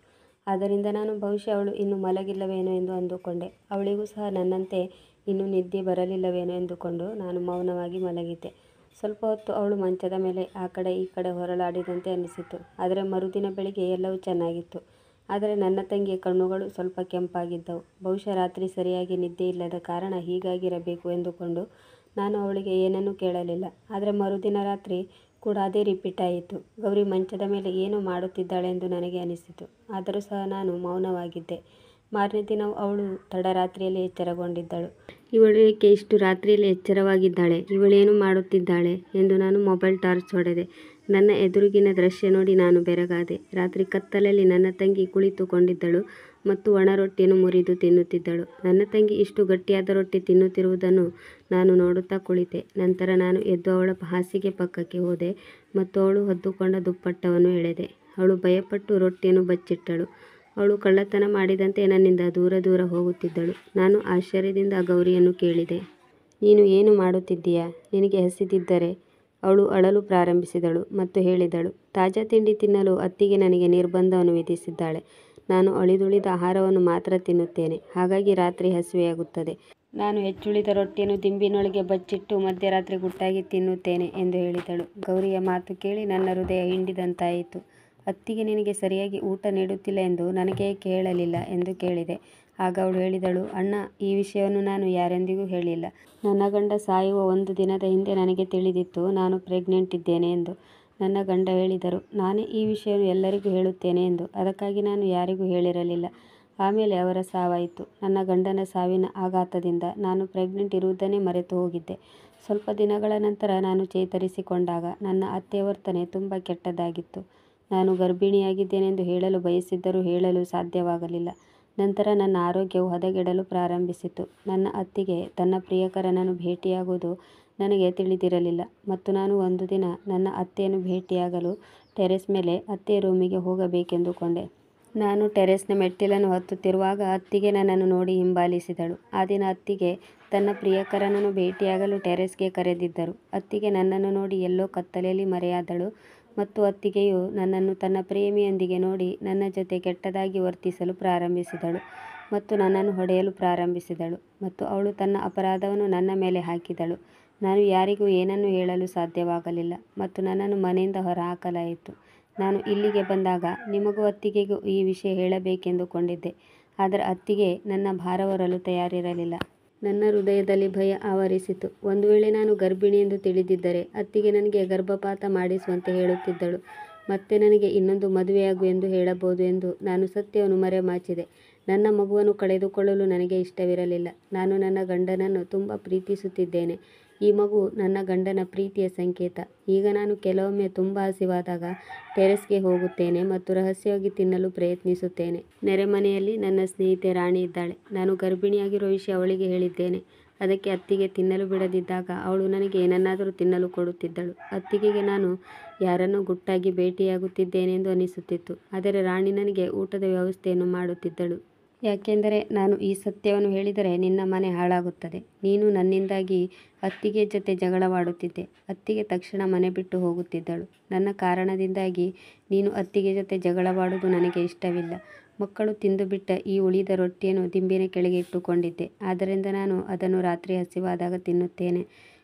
ಆದ್ದರಿಂದ ನಾನು ಬಹುಶಃ ಅವಳು ಇನ್ನೂ ಮಲಗಿಲ್ಲವೇನೋ ಎಂದು ಅಂದುಕೊಂಡೆ. ಅವಳಿಗೂ ಸಹ ನನ್ನಂತೆ ಇನ್ನೂ ನಿದ್ದೆ ಬರಲಿಲ್ಲವೇನೋ ಎಂದುಕೊಂಡು ನಾನು ಮೌನವಾಗಿ ಮಲಗಿದ್ದೆ. ಸ್ವಲ್ಪ ಹೊತ್ತು ಅವಳು ಮಂಚದ ಮೇಲೆ ಆ ಕಡೆ ಈ ಕಡೆ ಹೊರಳಾಡಿದಂತೆ ಅನಿಸಿತು. ಆದರೆ ಮರುದಿನ ಬೆಳಿಗ್ಗೆ ಎಲ್ಲವೂ ಚೆನ್ನಾಗಿತ್ತು. ಆದರೆ ನನ್ನ ತಂಗಿಯ ಕಣ್ಣುಗಳು ಸ್ವಲ್ಪ ಕೆಂಪಾಗಿದ್ದವು. ಬಹುಶಃ ರಾತ್ರಿ ಸರಿಯಾಗಿ ನಿದ್ದೆ ಇಲ್ಲದ ಕಾರಣ ಹೀಗಾಗಿರಬೇಕು ಎಂದುಕೊಂಡು ನಾನು ಅವಳಿಗೆ ಏನನ್ನೂ ಕೇಳಲಿಲ್ಲ. ಆದರೆ ಮರುದಿನ ರಾತ್ರಿ ಕೂಡ ಅದೇ ರಿಪೀಟ್ ಆಯಿತು. ಗೌರಿ ಮಂಚದ ಮೇಲೆ ಏನೋ ಮಾಡುತ್ತಿದ್ದಾಳೆ ಎಂದು ನನಗೆ ಅನಿಸಿತು. ಆದರೂ ಸಹ ನಾನು ಮೌನವಾಗಿದ್ದೆ. ಮಾರನೇ ದಿನ ಅವಳು ತಡರಾತ್ರಿಯಲ್ಲಿ ಎಚ್ಚರಗೊಂಡಿದ್ದಳು. ಇವಳು ಏಕೆ ಇಷ್ಟು ರಾತ್ರಿಯಲ್ಲಿ ಎಚ್ಚರವಾಗಿದ್ದಾಳೆ, ಇವಳೇನು ಮಾಡುತ್ತಿದ್ದಾಳೆ ಎಂದು ನಾನು ಮೊಬೈಲ್ ಟಾರ್ಚ್ ಹೊಡೆದೆ. ನನ್ನ ಎದುರಿಗಿನ ದೃಶ್ಯ ನೋಡಿ ನಾನು ಬೆರಗಾದೆ. ರಾತ್ರಿ ಕತ್ತಲಲ್ಲಿ ನನ್ನ ತಂಗಿ ಕುಳಿತುಕೊಂಡಿದ್ದಳು ಮತ್ತು ಒಣ ರೊಟ್ಟಿಯನ್ನು ಮುರಿದು ತಿನ್ನುತ್ತಿದ್ದಳು. ನನ್ನ ತಂಗಿ ಇಷ್ಟು ಗಟ್ಟಿಯಾದ ರೊಟ್ಟಿ ತಿನ್ನುತ್ತಿರುವುದನ್ನು ನಾನು ನೋಡುತ್ತಾ ಕುಳಿತೆ. ನಂತರ ನಾನು ಎದ್ದು ಅವಳ ಹಾಸಿಗೆ ಪಕ್ಕಕ್ಕೆ ಹೋದೆ ಮತ್ತು ಅವಳು ಹೊದ್ದುಕೊಂಡ ದುಪ್ಪಟ್ಟವನ್ನು ಎಳೆದೆ. ಅವಳು ಭಯಪಟ್ಟು ರೊಟ್ಟಿಯನ್ನು ಬಚ್ಚಿಟ್ಟಳು. ಅವಳು ಕಳ್ಳತನ ಮಾಡಿದಂತೆ ನನ್ನಿಂದ ದೂರ ದೂರ ಹೋಗುತ್ತಿದ್ದಳು. ನಾನು ಆಶ್ಚರ್ಯದಿಂದ ಗೌರಿಯನ್ನು ಕೇಳಿದೆ, ನೀನು ಏನು ಮಾಡುತ್ತಿದ್ದೀಯಾ, ನಿನಗೆ ಹಸಿದಿದ್ದರೆ? ಅವಳು ಅಳಲು ಪ್ರಾರಂಭಿಸಿದಳು ಮತ್ತು ಹೇಳಿದಳು, ತಾಜಾ ತಿಂಡಿ ತಿನ್ನಲು ಅತ್ತಿಗೆ ನನಗೆ ನಿರ್ಬಂಧವನ್ನು ವಿಧಿಸಿದ್ದಾಳೆ. ನಾನು ಅಳಿದುಳಿದ ಆಹಾರವನ್ನು ಮಾತ್ರ ತಿನ್ನುತ್ತೇನೆ, ಹಾಗಾಗಿ ರಾತ್ರಿ ಹಸಿವೆಯಾಗುತ್ತದೆ. ನಾನು ಹೆಚ್ಚುಳಿದ ರೊಟ್ಟಿಯನ್ನು ದಿಂಬಿನೊಳಗೆ ಬಚ್ಚಿಟ್ಟು ಮಧ್ಯರಾತ್ರಿ ಗುಟ್ಟಾಗಿ ತಿನ್ನುತ್ತೇನೆ ಎಂದು ಹೇಳಿದಳು. ಗೌರಿಯ ಮಾತು ಕೇಳಿ ನನ್ನ ಹೃದಯ ಹಿಂಡಿದಂತಾಯಿತು. ಅತ್ತಿಗೆ ನಿನಗೆ ಸರಿಯಾಗಿ ಊಟ ನೀಡುತ್ತಿಲ್ಲ ಎಂದು ನನಗೆ ಏಕೆ ಹೇಳಲಿಲ್ಲ ಎಂದು ಕೇಳಿದೆ. ಆಗ ಅವಳು ಹೇಳಿದಳು, ಅಣ್ಣ, ಈ ವಿಷಯವನ್ನು ನಾನು ಯಾರೊಂದಿಗೂ ಹೇಳಿಲ್ಲ. ನನ್ನ ಗಂಡ ಸಾಯುವ ಒಂದು ದಿನದ ಹಿಂದೆ ನನಗೆ ತಿಳಿದಿತ್ತು ನಾನು ಪ್ರೆಗ್ನೆಂಟ್ ಇದ್ದೇನೆ ಎಂದು. ನನ್ನ ಗಂಡ ಹೇಳಿದರು, ನಾನೇ ಈ ವಿಷಯವನ್ನು ಎಲ್ಲರಿಗೂ ಹೇಳುತ್ತೇನೆ ಎಂದು. ಅದಕ್ಕಾಗಿ ನಾನು ಯಾರಿಗೂ ಹೇಳಿರಲಿಲ್ಲ. ಆಮೇಲೆ ಅವರ ಸಾವಾಯಿತು. ನನ್ನ ಗಂಡನ ಸಾವಿನ ಆಘಾತದಿಂದ ನಾನು ಪ್ರೆಗ್ನೆಂಟ್ ಇರುವುದನ್ನೇ ಮರೆತು ಹೋಗಿದ್ದೆ. ಸ್ವಲ್ಪ ದಿನಗಳ ನಂತರ ನಾನು ಚೇತರಿಸಿಕೊಂಡಾಗ ನನ್ನ ಅತ್ತೆಯ ವರ್ತನೆ ತುಂಬ ಕೆಟ್ಟದಾಗಿತ್ತು. ನಾನು ಗರ್ಭಿಣಿಯಾಗಿದ್ದೇನೆಂದು ಹೇಳಲು ಬಯಸಿದ್ದರೂ ಹೇಳಲು ಸಾಧ್ಯವಾಗಲಿಲ್ಲ. ನಂತರ ನನ್ನ ಆರೋಗ್ಯವು ಹದಗೆಡಲು ಪ್ರಾರಂಭಿಸಿತು. ನನ್ನ ಅತ್ತಿಗೆ ತನ್ನ ಪ್ರಿಯಕರನನ್ನು ಭೇಟಿಯಾಗುವುದು ನನಗೆ ತಿಳಿದಿರಲಿಲ್ಲ ಮತ್ತು ನಾನು ಒಂದು ದಿನ ನನ್ನ ಅತ್ತೆಯನ್ನು ಭೇಟಿಯಾಗಲು ಟೆರೆಸ್ ಮೇಲೆ ಅತ್ತೆಯ ರೂಮಿಗೆ ಹೋಗಬೇಕೆಂದುಕೊಂಡೆ. ನಾನು ಟೆರೆಸ್ನ ಮೆಟ್ಟಿಲನ್ನು ಹತ್ತುತ್ತಿರುವಾಗ ಅತ್ತಿಗೆ ನನ್ನನ್ನು ನೋಡಿ ಹಿಂಬಾಲಿಸಿದಳು. ಆ ದಿನ ಅತ್ತಿಗೆ ತನ್ನ ಪ್ರಿಯಕರನನ್ನು ಭೇಟಿಯಾಗಲು ಟೆರೆಸ್ಗೆ ಕರೆದಿದ್ದರು. ಅತ್ತಿಗೆ ನನ್ನನ್ನು ನೋಡಿ ಎಲ್ಲೋ ಕತ್ತಲೆಯಲ್ಲಿ ಮರೆಯಾದಳು ಮತ್ತು ಅತ್ತಿಗೆಯು ನನ್ನನ್ನು ತನ್ನ ಪ್ರೇಮಿಯೊಂದಿಗೆ ನೋಡಿ ನನ್ನ ಜೊತೆ ಕೆಟ್ಟದಾಗಿ ವರ್ತಿಸಲು ಪ್ರಾರಂಭಿಸಿದಳು ಮತ್ತು ನನ್ನನ್ನು ಹೊಡೆಯಲು ಪ್ರಾರಂಭಿಸಿದಳು ಮತ್ತು ಅವಳು ತನ್ನ ಅಪರಾಧವನ್ನು ನನ್ನ ಮೇಲೆ ಹಾಕಿದಳು. ನಾನು ಯಾರಿಗೂ ಏನನ್ನೂ ಹೇಳಲು ಸಾಧ್ಯವಾಗಲಿಲ್ಲ ಮತ್ತು ನನ್ನನ್ನು ಮನೆಯಿಂದ ಹೊರಹಾಕಲಾಯಿತು. ನಾನು ಇಲ್ಲಿಗೆ ಬಂದಾಗ ನಿಮಗೂ ಅತ್ತಿಗೆಗೂ ಈ ವಿಷಯ ಹೇಳಬೇಕೆಂದುಕೊಂಡಿದ್ದೆ, ಆದರೆ ಅತ್ತಿಗೆ ನನ್ನ ಭಾರ ಹೊರಲು ತಯಾರಿರಲಿಲ್ಲ. ನನ್ನ ಹೃದಯದಲ್ಲಿ ಭಯ ಆವರಿಸಿತು. ಒಂದು ವೇಳೆ ನಾನು ಗರ್ಭಿಣಿ ಎಂದು ತಿಳಿದಿದ್ದರೆ ಅತ್ತಿಗೆ ನನಗೆ ಗರ್ಭಪಾತ ಮಾಡಿಸುವಂತೆ ಹೇಳುತ್ತಿದ್ದಳು. ಮತ್ತೆ ನನಗೆ ಇನ್ನೊಂದು ಮದುವೆಯಾಗು ಎಂದು ಹೇಳಬಹುದು ಎಂದು ನಾನು ಸತ್ಯವನ್ನು ಮರೆಮಾಚಿದೆ. ನನ್ನ ಮಗುವನ್ನು ಕಳೆದುಕೊಳ್ಳಲು ನನಗೆ ಇಷ್ಟವಿರಲಿಲ್ಲ. ನಾನು ನನ್ನ ಗಂಡನನ್ನು ತುಂಬ ಪ್ರೀತಿಸುತ್ತಿದ್ದೇನೆ. ಈ ಮಗು ನನ್ನ ಗಂಡನ ಪ್ರೀತಿಯ ಸಂಕೇತ. ಈಗ ನಾನು ಕೆಲವೊಮ್ಮೆ ತುಂಬ ಹಸಿವಾದಾಗ ಟೆರೆಸ್ಗೆ ಹೋಗುತ್ತೇನೆ ಮತ್ತು ರಹಸ್ಯವಾಗಿ ತಿನ್ನಲು ಪ್ರಯತ್ನಿಸುತ್ತೇನೆ. ನೆರೆಮನೆಯಲ್ಲಿ ನನ್ನ ಸ್ನೇಹಿತೆ ರಾಣಿ ಇದ್ದಾಳೆ. ನಾನು ಗರ್ಭಿಣಿಯಾಗಿರುವ ವಿಷಯ ಅವಳಿಗೆ ಹೇಳಿದ್ದೇನೆ. ಅದಕ್ಕೆ ಅತ್ತಿಗೆ ತಿನ್ನಲು ಬಿಡದಿದ್ದಾಗ ಅವಳು ನನಗೆ ಏನನ್ನಾದರೂ ತಿನ್ನಲು ಕೊಡುತ್ತಿದ್ದಳು. ಅತ್ತಿಗೆಗೆ ನಾನು ಯಾರನ್ನೋ ಗುಟ್ಟಾಗಿ ಭೇಟಿಯಾಗುತ್ತಿದ್ದೇನೆಂದು ಅನಿಸುತ್ತಿತ್ತು, ಆದರೆ ರಾಣಿ ನನಗೆ ಊಟದ ವ್ಯವಸ್ಥೆಯನ್ನು ಮಾಡುತ್ತಿದ್ದಳು. ಯಾಕೆಂದರೆ ನಾನು ಈ ಸತ್ಯವನ್ನು ಹೇಳಿದರೆ ನಿನ್ನ ಮನೆ ಹಾಳಾಗುತ್ತದೆ. ನೀನು ನನ್ನಿಂದಾಗಿ ಅತ್ತಿಗೆ ಜೊತೆ ಜಗಳವಾಡುತ್ತಿದ್ದೆ. ಅತ್ತಿಗೆ ತಕ್ಷಣ ಮನೆ ಬಿಟ್ಟು ಹೋಗುತ್ತಿದ್ದಳು. ನನ್ನ ಕಾರಣದಿಂದಾಗಿ ನೀನು ಅತ್ತಿಗೆ ಜೊತೆ ಜಗಳವಾಡುವುದು ನನಗೆ ಇಷ್ಟವಿಲ್ಲ. ಮಕ್ಕಳು ತಿಂದುಬಿಟ್ಟ ಈ ಉಳಿದ ರೊಟ್ಟಿಯನ್ನು ದಿಂಬಿನ ಕೆಳಗೆ ಇಟ್ಟುಕೊಂಡಿದ್ದೆ. ಆದ್ದರಿಂದ ನಾನು ಅದನ್ನು ರಾತ್ರಿ ಹಸಿವಾದಾಗ ತಿನ್ನುತ್ತೇನೆ.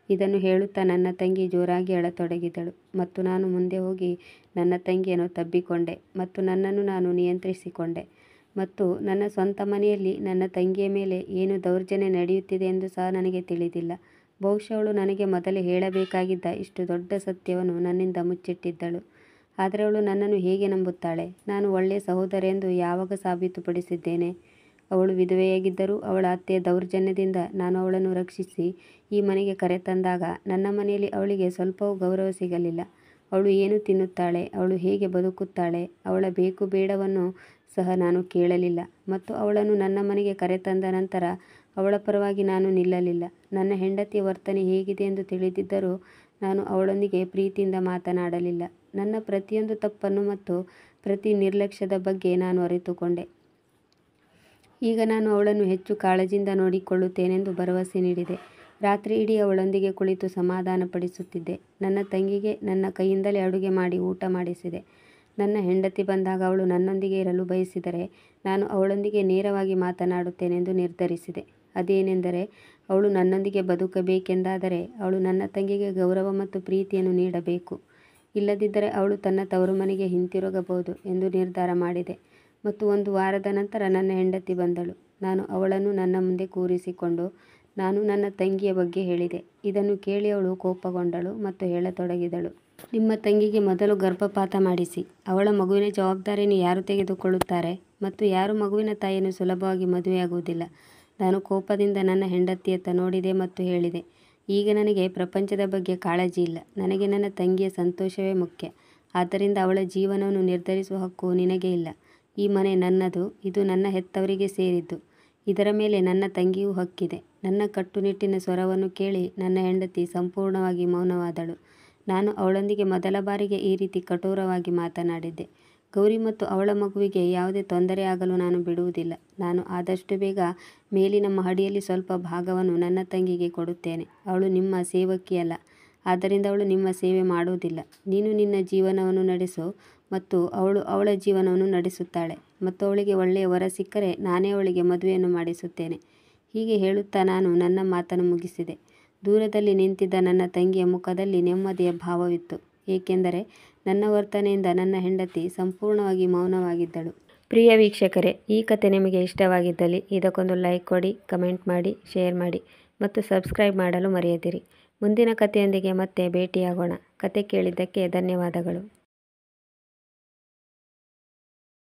ಇದನ್ನು ಹೇಳುತ್ತಾ ನನ್ನ ತಂಗಿ ಜೋರಾಗಿ ಅಳತೊಡಗಿದಳು ಮತ್ತು ನಾನು ಮುಂದೆ ಹೋಗಿ ನನ್ನ ತಂಗಿಯನ್ನು ತಬ್ಬಿಕೊಂಡೆ ಮತ್ತು ನನ್ನನ್ನು ನಾನು ನಿಯಂತ್ರಿಸಿಕೊಂಡೆ. ಮತ್ತು ನನ್ನ ಸ್ವಂತ ಮನೆಯಲ್ಲಿ ನನ್ನ ತಂಗಿಯ ಮೇಲೆ ಏನು ದೌರ್ಜನ್ಯ ನಡೆಯುತ್ತಿದೆ ಎಂದು ಸಹ ನನಗೆ ತಿಳಿದಿಲ್ಲ. ಬಹುಶಃ ಅವಳು ನನಗೆ ಮೊದಲೇ ಹೇಳಬೇಕಾಗಿದ್ದ ಇಷ್ಟು ದೊಡ್ಡ ಸತ್ಯವನ್ನು ನನ್ನಿಂದ ಮುಚ್ಚಿಟ್ಟಿದ್ದಳು. ಆದರೆ ಅವಳು ನನ್ನನ್ನು ಹೇಗೆ ನಂಬುತ್ತಾಳೆ? ನಾನು ಒಳ್ಳೆಯ ಸಹೋದರ ಎಂದು ಯಾವಾಗ ಸಾಬೀತುಪಡಿಸಿದ್ದೇನೆ? ಅವಳು ವಿಧವೆಯಾಗಿದ್ದರೂ ಅವಳ ಅತ್ತೆಯ ದೌರ್ಜನ್ಯದಿಂದ ನಾನು ಅವಳನ್ನು ರಕ್ಷಿಸಿ ಈ ಮನೆಗೆ ಕರೆತಂದಾಗ ನನ್ನ ಮನೆಯಲ್ಲಿ ಅವಳಿಗೆ ಸ್ವಲ್ಪವೂ ಗೌರವ ಸಿಗಲಿಲ್ಲ. ಅವಳು ಏನು ತಿನ್ನುತ್ತಾಳೆ, ಅವಳು ಹೇಗೆ ಬದುಕುತ್ತಾಳೆ, ಅವಳ ಬೇಕು ಬೇಡವನ್ನು ಸಹ ನಾನು ಕೇಳಲಿಲ್ಲ. ಮತ್ತು ಅವಳನ್ನು ನನ್ನ ಮನೆಗೆ ಕರೆತಂದ ನಂತರ ಅವಳ ಪರವಾಗಿ ನಾನು ನಿಲ್ಲಲಿಲ್ಲ. ನನ್ನ ಹೆಂಡತಿಯ ವರ್ತನೆ ಹೇಗಿದೆ ಎಂದು ತಿಳಿದಿದ್ದರೂ ನಾನು ಅವಳೊಂದಿಗೆ ಪ್ರೀತಿಯಿಂದ ಮಾತನಾಡಲಿಲ್ಲ. ನನ್ನ ಪ್ರತಿಯೊಂದು ತಪ್ಪನ್ನು ಮತ್ತು ಪ್ರತಿ ನಿರ್ಲಕ್ಷ್ಯದ ಬಗ್ಗೆ ನಾನು ಅರಿತುಕೊಂಡೆ. ಈಗ ನಾನು ಅವಳನ್ನು ಹೆಚ್ಚು ಕಾಳಜಿಯಿಂದ ನೋಡಿಕೊಳ್ಳುತ್ತೇನೆಂದು ಭರವಸೆ ನೀಡಿದೆ. ರಾತ್ರಿ ಇಡೀ ಅವಳೊಂದಿಗೆ ಕುಳಿತು ಸಮಾಧಾನಪಡಿಸುತ್ತಿದ್ದೆ. ನನ್ನ ತಂಗಿಗೆ ನನ್ನ ಕೈಯಿಂದಲೇ ಅಡುಗೆ ಮಾಡಿ ಊಟ ಮಾಡಿಸಿದೆ. ನನ್ನ ಹೆಂಡತಿ ಬಂದಾಗ ಅವಳು ನನ್ನೊಂದಿಗೆ ಇರಲು ಬಯಸಿದರೆ ನಾನು ಅವಳೊಂದಿಗೆ ನೇರವಾಗಿ ಮಾತನಾಡುತ್ತೇನೆಂದು ನಿರ್ಧರಿಸಿದೆ. ಅದೇನೆಂದರೆ, ಅವಳು ನನ್ನೊಂದಿಗೆ ಬದುಕಬೇಕೆಂದಾದರೆ ಅವಳು ನನ್ನ ತಂಗಿಗೆ ಗೌರವ ಮತ್ತು ಪ್ರೀತಿಯನ್ನು ನೀಡಬೇಕು. ಇಲ್ಲದಿದ್ದರೆ ಅವಳು ತನ್ನ ತವರು ಮನೆಗೆ ಹಿಂತಿರುಗಬಹುದು ಎಂದು ನಿರ್ಧಾರ ಮಾಡಿದೆ. ಮತ್ತು ಒಂದು ವಾರದ ನಂತರ ನನ್ನ ಹೆಂಡತಿ ಬಂದಳು. ನಾನು ಅವಳನ್ನು ನನ್ನ ಮುಂದೆ ಕೂರಿಸಿಕೊಂಡು ನಾನು ನನ್ನ ತಂಗಿಯ ಬಗ್ಗೆ ಹೇಳಿದೆ. ಇದನ್ನು ಕೇಳಿ ಅವಳು ಕೋಪಗೊಂಡಳು ಮತ್ತು ಹೇಳತೊಡಗಿದಳು, ನಿಮ್ಮ ತಂಗಿಗೆ ಮೊದಲು ಗರ್ಭಪಾತ ಮಾಡಿಸಿ. ಅವಳ ಮಗುವಿನ ಜವಾಬ್ದಾರಿಯನ್ನು ಯಾರು ತೆಗೆದುಕೊಳ್ಳುತ್ತಾರೆ? ಮತ್ತು ಯಾರು ಮಗುವಿನ ತಾಯಿಯನ್ನು ಸುಲಭವಾಗಿ ಮದುವೆಯಾಗುವುದಿಲ್ಲ. ನಾನು ಕೋಪದಿಂದ ನನ್ನ ಹೆಂಡತಿಯತ್ತ ನೋಡಿದೆ ಮತ್ತು ಹೇಳಿದೆ, ಈಗ ನನಗೆ ಪ್ರಪಂಚದ ಬಗ್ಗೆ ಕಾಳಜಿ ಇಲ್ಲ. ನನಗೆ ನನ್ನ ತಂಗಿಯ ಸಂತೋಷವೇ ಮುಖ್ಯ. ಆದ್ದರಿಂದ ಅವಳ ಜೀವನವನ್ನು ನಿರ್ಧರಿಸುವ ಹಕ್ಕು ನಿನಗೆ ಇಲ್ಲ. ಈ ಮನೆ ನನ್ನದು. ಇದು ನನ್ನ ಹೆತ್ತವರಿಗೆ ಸೇರಿದ್ದು. ಇದರ ಮೇಲೆ ನನ್ನ ತಂಗಿಯೂ ಹಕ್ಕಿದೆ. ನನ್ನ ಕಟ್ಟುನಿಟ್ಟಿನ ಸ್ವರವನ್ನು ಕೇಳಿ ನನ್ನ ಹೆಂಡತಿ ಸಂಪೂರ್ಣವಾಗಿ ಮೌನವಾದಳು. ನಾನು ಅವಳೊಂದಿಗೆ ಮೊದಲ ಬಾರಿಗೆ ಈ ರೀತಿ ಕಠೋರವಾಗಿ ಮಾತನಾಡಿದ್ದೆ. ಗೌರಿ ಮತ್ತು ಅವಳ ಮಗುವಿಗೆ ಯಾವುದೇ ತೊಂದರೆ ಆಗಲು ನಾನು ಬಿಡುವುದಿಲ್ಲ. ನಾನು ಆದಷ್ಟು ಬೇಗ ಮೇಲಿನ ಮಹಡಿಯಲ್ಲಿ ಸ್ವಲ್ಪ ಭಾಗವನ್ನು ನನ್ನ ತಂಗಿಗೆ ಕೊಡುತ್ತೇನೆ. ಅವಳು ನಿಮ್ಮ ಸೇವಕಿಯಲ್ಲ, ಆದ್ದರಿಂದ ಅವಳು ನಿಮ್ಮ ಸೇವೆ ಮಾಡುವುದಿಲ್ಲ. ನೀನು ನಿನ್ನ ಜೀವನವನ್ನು ನಡೆಸು ಮತ್ತು ಅವಳು ಅವಳ ಜೀವನವನ್ನು ನಡೆಸುತ್ತಾಳೆ. ಮತ್ತು ಅವಳಿಗೆ ಒಳ್ಳೆಯ ವರ ಸಿಕ್ಕರೆ ನಾನೇ ಅವಳಿಗೆ ಮದುವೆಯನ್ನು ಮಾಡಿಸುತ್ತೇನೆ. ಹೀಗೆ ಹೇಳುತ್ತಾ ನಾನು ನನ್ನ ಮಾತನ್ನು ಮುಗಿಸಿದೆ. ದೂರದಲ್ಲಿ ನಿಂತಿದ್ದ ನನ್ನ ತಂಗಿಯ ಮುಖದಲ್ಲಿ ನೆಮ್ಮದಿಯ ಭಾವವಿತ್ತು, ಏಕೆಂದರೆ ನನ್ನ ವರ್ತನೆಯಿಂದ ನನ್ನ ಹೆಂಡತಿ ಸಂಪೂರ್ಣವಾಗಿ ಮೌನವಾಗಿದ್ದಳು. ಪ್ರಿಯ ವೀಕ್ಷಕರೇ, ಈ ಕತೆ ನಿಮಗೆ ಇಷ್ಟವಾಗಿದ್ದಲ್ಲಿ ಇದಕ್ಕೊಂದು ಲೈಕ್ ಕೊಡಿ, ಕಮೆಂಟ್ ಮಾಡಿ, ಶೇರ್ ಮಾಡಿ ಮತ್ತು ಸಬ್ಸ್ಕ್ರೈಬ್ ಮಾಡಲು ಮರೆಯದಿರಿ. ಮುಂದಿನ ಕಥೆಯೊಂದಿಗೆ ಮತ್ತೆ ಭೇಟಿಯಾಗೋಣ. ಕತೆ ಕೇಳಿದ್ದಕ್ಕೆ ಧನ್ಯವಾದಗಳು.